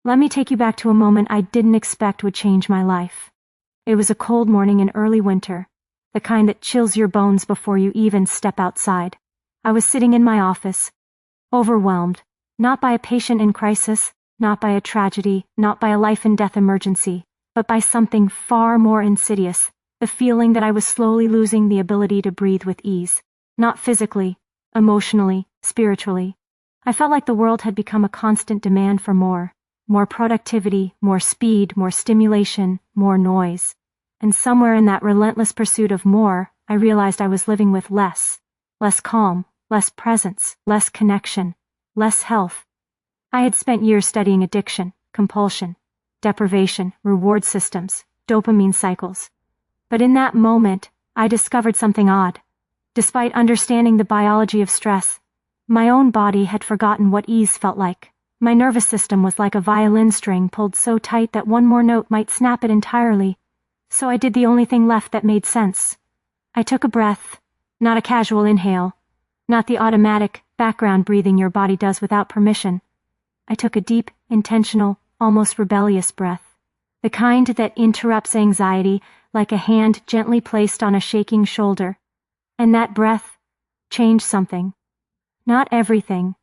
Let me take you back to a moment I didn't expect would change my life. It was a cold morning in early winter, the kind that chills your bones before you even step outside. I was sitting in my office, overwhelmed, not by a patient in crisis, not by a tragedy, not by a life and death emergency, but by something far more insidious, the feeling that I was slowly losing the ability to breathe with ease. Not physically, emotionally, spiritually. I felt like the world had become a constant demand for more productivity, more speed, more stimulation, more noise. And somewhere in that relentless pursuit of more, I realized I was living with less calm, less presence, less connection, less health. I had spent years studying addiction, compulsion, deprivation, reward systems, dopamine cycles. But in that moment, I discovered something odd. Despite understanding the biology of stress, my own body had forgotten what ease felt like. My nervous system was like a violin string pulled so tight that one more note might snap it entirely. So I did the only thing left that made sense. I took a breath, not a casual inhale, not the automatic background breathing your body does without permission. I took a deep, intentional, almost rebellious breath. The kind that interrupts anxiety like a hand gently placed on a shaking shoulder. And that breath changed something. Not everything,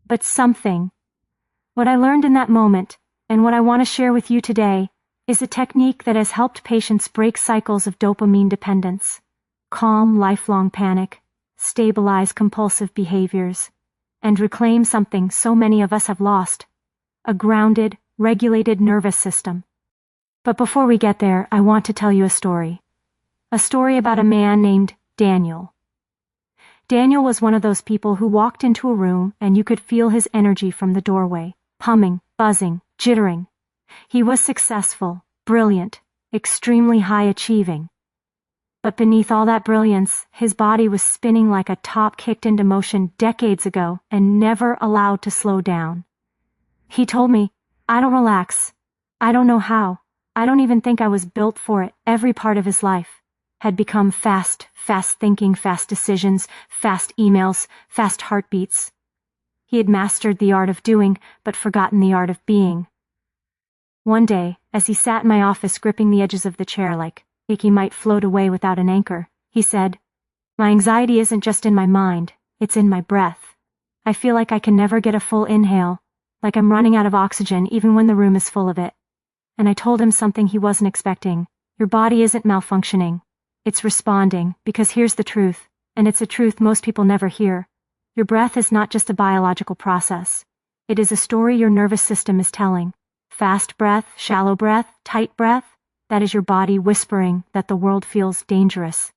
but something. What I learned in that moment, and what I want to share with you today, is a technique that has helped patients break cycles of dopamine dependence, calm lifelong panic, stabilize compulsive behaviors, and reclaim something so many of us have lost, a grounded, regulated nervous system. But before we get there, I want to tell you a story. A story about a man named Daniel. Daniel was one of those people who walked into a room and you could feel his energy from the doorway, humming, buzzing, jittering. He was successful, brilliant, extremely high-achieving. But beneath all that brilliance, his body was spinning like a top kicked into motion decades ago and never allowed to slow down. He told me, "I don't relax. I don't know how. I don't even think I was built for it." Every part of his life had become fast thinking, fast decisions, fast emails, fast heartbeats. He had mastered the art of doing, but forgotten the art of being. One day, as he sat in my office gripping the edges of the chair like he might float away without an anchor, he said, "My anxiety isn't just in my mind, it's in my breath. I feel like I can never get a full inhale, like I'm running out of oxygen even when the room is full of it." And I told him something he wasn't expecting. Your body isn't malfunctioning. It's responding, because here's the truth, and it's a truth most people never hear. Your breath is not just a biological process. It is a story your nervous system is telling. Fast breath, shallow breath, tight breath, that is your body whispering that the world feels dangerous.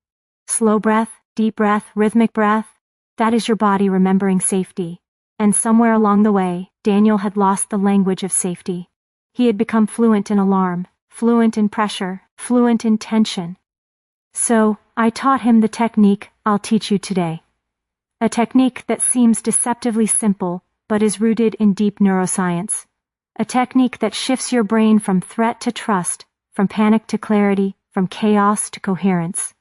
Slow breath, deep breath, rhythmic breath, that is your body remembering safety. And somewhere along the way, Daniel had lost the language of safety. He had become fluent in alarm, fluent in pressure, fluent in tension. So, I taught him the technique I'll teach you today. A technique that seems deceptively simple, but is rooted in deep neuroscience. A technique that shifts your brain from threat to trust, from panic to clarity, from chaos to coherence.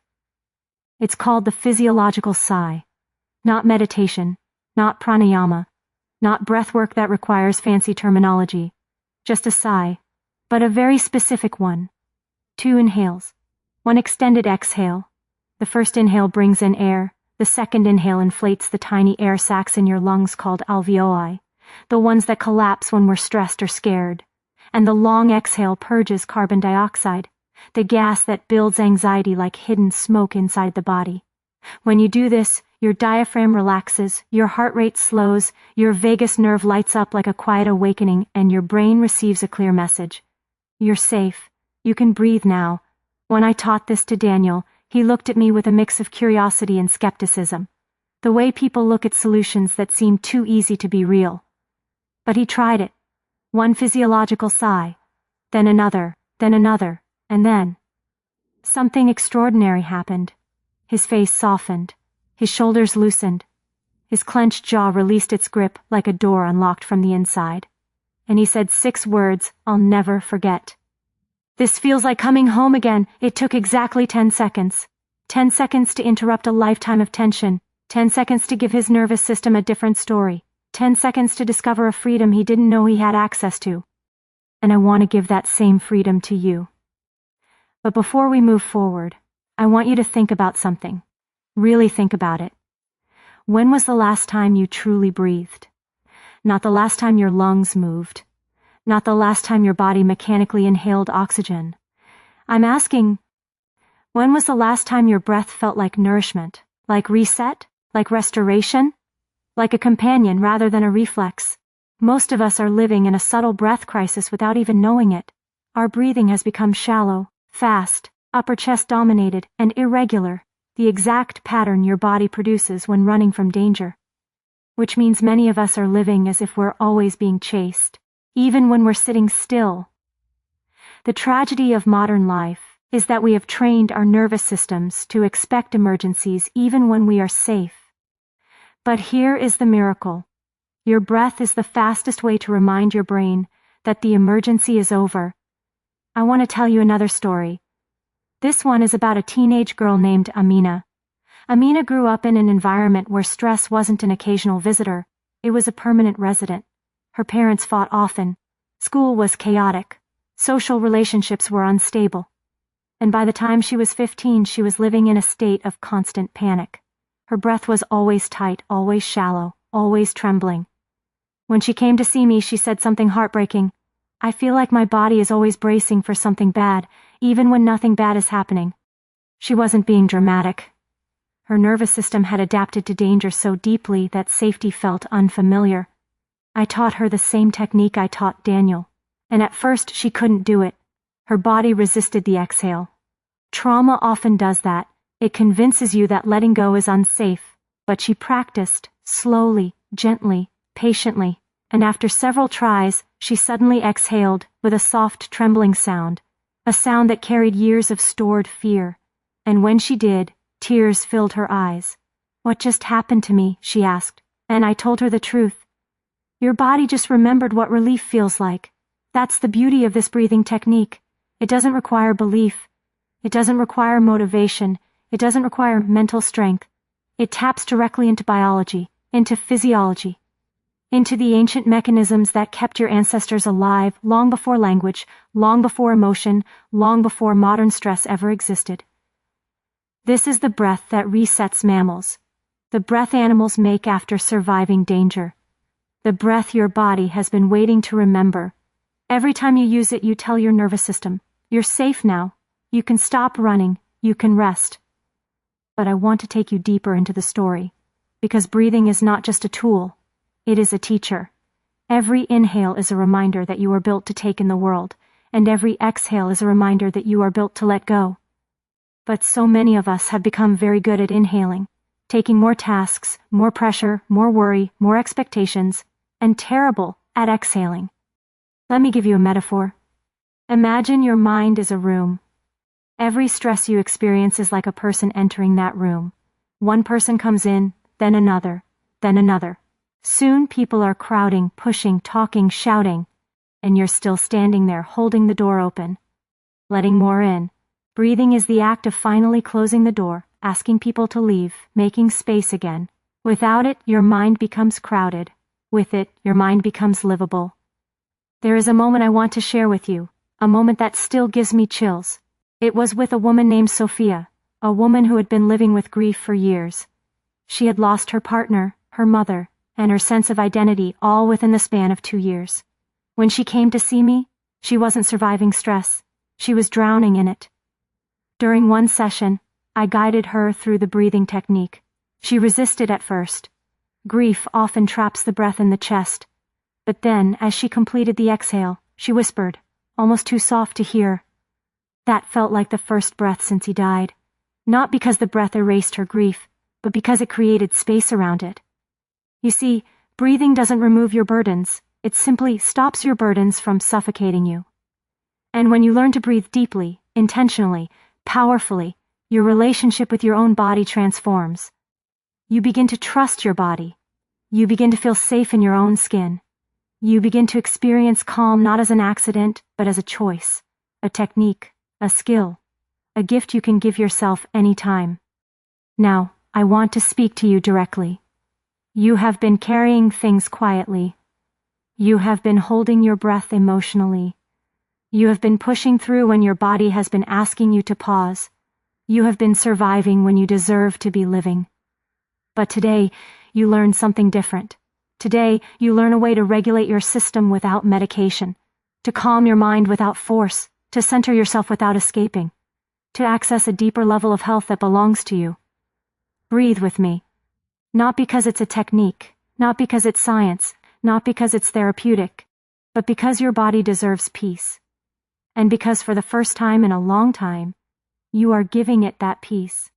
It's called the physiological sigh. Not meditation, not pranayama, not breathwork that requires fancy terminology. Just a sigh, but a very specific one. 2 inhales. 1 extended exhale. The first inhale brings in air. The second inhale inflates the tiny air sacs in your lungs called alveoli, the ones that collapse when we're stressed or scared. And the long exhale purges carbon dioxide, the gas that builds anxiety like hidden smoke inside the body. When you do this, your diaphragm relaxes, your heart rate slows, your vagus nerve lights up like a quiet awakening, and your brain receives a clear message. You're safe. You can breathe now. When I taught this to Daniel, he looked at me with a mix of curiosity and skepticism, the way people look at solutions that seem too easy to be real. But he tried it. 1 physiological sigh, then another, and then something extraordinary happened. His face softened, his shoulders loosened, his clenched jaw released its grip like a door unlocked from the inside, and he said 6 words I'll never forget. "This feels like coming home again." It took exactly 10 seconds. 10 seconds to interrupt a lifetime of tension. 10 seconds to give his nervous system a different story. 10 seconds to discover a freedom he didn't know he had access to. and I want to give that same freedom to you. But before we move forward, I want you to think about something. Really think about it. When was the last time you truly breathed? Not the last time your lungs moved. Not the last time your body mechanically inhaled oxygen. I'm asking, when was the last time your breath felt like nourishment, like reset, like restoration, like a companion rather than a reflex? Most of us are living in a subtle breath crisis without even knowing it. Our breathing has become shallow, fast, upper chest dominated, and irregular, the exact pattern your body produces when running from danger. Which means many of us are living as if we're always being chased, even when we're sitting still. The tragedy of modern life is that we have trained our nervous systems to expect emergencies even when we are safe. But here is the miracle. Your breath is the fastest way to remind your brain that the emergency is over. I want to tell you another story. This one is about a teenage girl named Amina. Amina grew up in an environment where stress wasn't an occasional visitor, it was a permanent resident. Her parents fought often. School was chaotic. Social relationships were unstable. And by the time she was 15, she was living in a state of constant panic. Her breath was always tight, always shallow, always trembling. When she came to see me, she said something heartbreaking. I feel like my body is always bracing for something bad, even when nothing bad is happening. She wasn't being dramatic. Her nervous system had adapted to danger so deeply that safety felt unfamiliar. I taught her the same technique I taught Daniel, and at first she couldn't do it. Her body resisted the exhale. Trauma often does that. It convinces you that letting go is unsafe, but she practiced, slowly, gently, patiently, and after several tries, she suddenly exhaled with a soft, trembling sound, a sound that carried years of stored fear. And when she did, tears filled her eyes. What just happened to me? She asked, and I told her the truth. Your body just remembered what relief feels like. That's the beauty of this breathing technique. It doesn't require belief. It doesn't require motivation. It doesn't require mental strength. It taps directly into biology, into physiology, into the ancient mechanisms that kept your ancestors alive long before language, long before emotion, long before modern stress ever existed. This is the breath that resets mammals, the breath animals make after surviving danger, the breath your body has been waiting to remember. Every time you use it, you tell your nervous system, you're safe now, you can stop running, you can rest. But I want to take you deeper into the story, because breathing is not just a tool, it is a teacher. Every inhale is a reminder that you are built to take in the world, and every exhale is a reminder that you are built to let go. But so many of us have become very good at inhaling, taking more tasks, more pressure, more worry, more expectations, and terrible at exhaling. Let me give you a metaphor. Imagine your mind is a room. Every stress you experience is like a person entering that room. One person comes in, then another, then another. Soon people are crowding, pushing, talking, shouting, and you're still standing there holding the door open, letting more in. Breathing is the act of finally closing the door, asking people to leave, making space again. Without it, your mind becomes crowded. With it, your mind becomes livable. There is a moment I want to share with you, a moment that still gives me chills. It was with a woman named Sophia, a woman who had been living with grief for years. She had lost her partner, her mother, and her sense of identity all within the span of 2 years. When she came to see me, she wasn't surviving stress. She was drowning in it. During one session, I guided her through the breathing technique. She resisted at first. Grief often traps the breath in the chest. But then, as she completed the exhale, she whispered, almost too soft to hear, "That felt like the first breath since he died." Not because the breath erased her grief, but because it created space around it. You see, breathing doesn't remove your burdens. It simply stops your burdens from suffocating you. And when you learn to breathe deeply, intentionally, powerfully, your relationship with your own body transforms. You begin to trust your body. You begin to feel safe in your own skin. You begin to experience calm not as an accident, but as a choice, a technique, a skill, a gift you can give yourself anytime. Now, I want to speak to you directly. You have been carrying things quietly. You have been holding your breath emotionally, You have been pushing through when your body has been asking you to pause. You have been surviving when you deserve to be living. But today, you learn something different. Today, you learn a way to regulate your system without medication, to calm your mind without force, to center yourself without escaping, to access a deeper level of health that belongs to you. Breathe with me. Not because it's a technique, not because it's science, not because it's therapeutic, but because your body deserves peace. And because for the first time in a long time, you are giving it that peace.